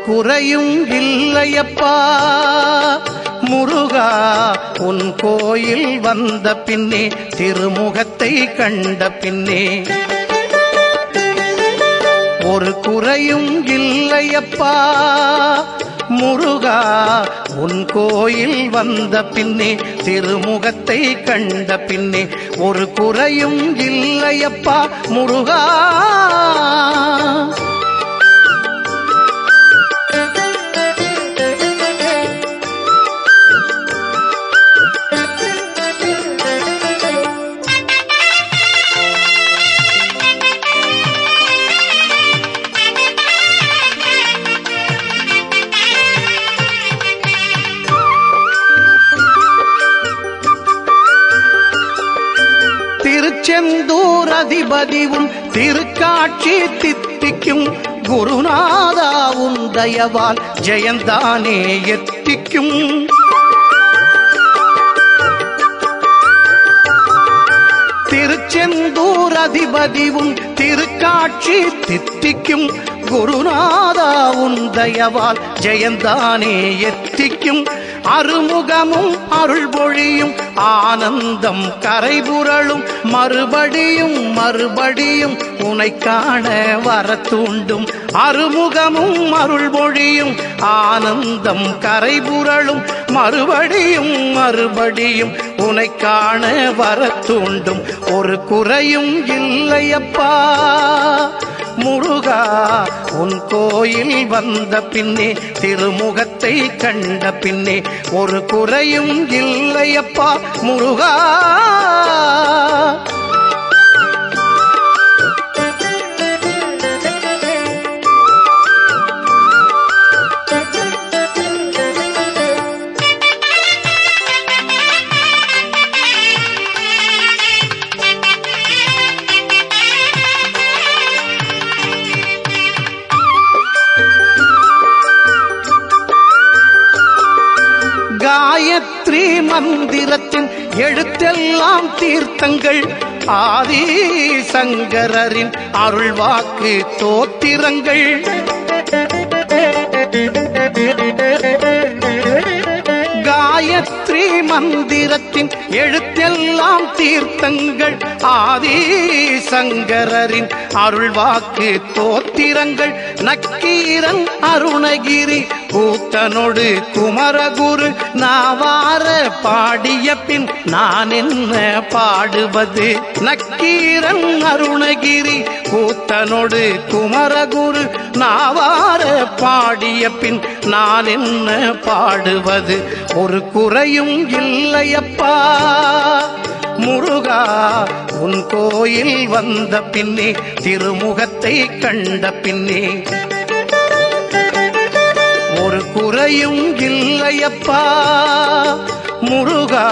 குறையும் இல்லையப்பா முருகா உன் கோயில் வந்த பின்னே திருமுகத்தை கண்ட பின்னே ஒரு குறையும் இல்லையப்பா முருகா உன் கோயில் வந்த பின்னே திருமுகத்தை கண்ட பின்னே ஒரு குறையும் இல்லையப்பா முருகா. திருச்செந்தூர் அதிபதிவும் திருக்காட்சி தித்திக்கும் குருநாதாவும் தயவால் ஜெயந்தானே எத்திக்கும். திருச்செந்தூர் அதிபதிவும் திருக்காட்சி தித்திக்கும் குருநாதாவும் தயவால் ஜெயந்தானே எத்திக்கும். அருமுகமும் அருள் பொழியும் ஆனந்தம் கரைபுரளும் மறுபடியும் மறுபடியும் உனை காண வர தூண்டும். அருமுகமும் அருள் பொழியும் ஆனந்தம் கரைபுரளும் மறுபடியும் மறுபடியும் உனை காண வர தூண்டும். ஒரு குறையும் இல்லையப்பா முருகா உன் கோயில் வந்த பின்னே திருமுகத்தை கண்ட பின்னே ஒரு குறையும் இல்லையப்பா முருகா. காயத்ரி மந்திரத்தின் எழுத்தெல்லாம் தீர்த்தங்கள் ஆதி சங்கரரின் அருள்வாக்கு தோத்திரங்கள். காயத்ரி மந்திரத்தின் எழுத்தெல்லாம் தீர்த்தங்கள் ஆதி சங்கரரின் அருள்வாக்கு தோத்திரங்கள். நக்கீரன் அருணகிரி கூத்தனோடு குமரகுரு நாவார பாடிய பின் நான் என்ன பாடுவது. நக்கீரன் அருணகிரி கூத்தனோடு குமரகுரு நாவார பாடிய பின் நான் என்ன பாடுவது. ஒரு குறையும் இல்லையப்பா முருகா உன் கோயில் வந்த பின்னே திருமுகத்தை கண்ட பின்னே ஒரு குறையும் இல்லையப்பா முருகா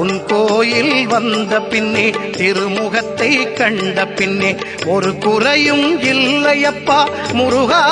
உன் கோயில் வந்த பின்னே திருமுகத்தை கண்ட பின்னே ஒரு குறையும் இல்லையப்பா முருகா.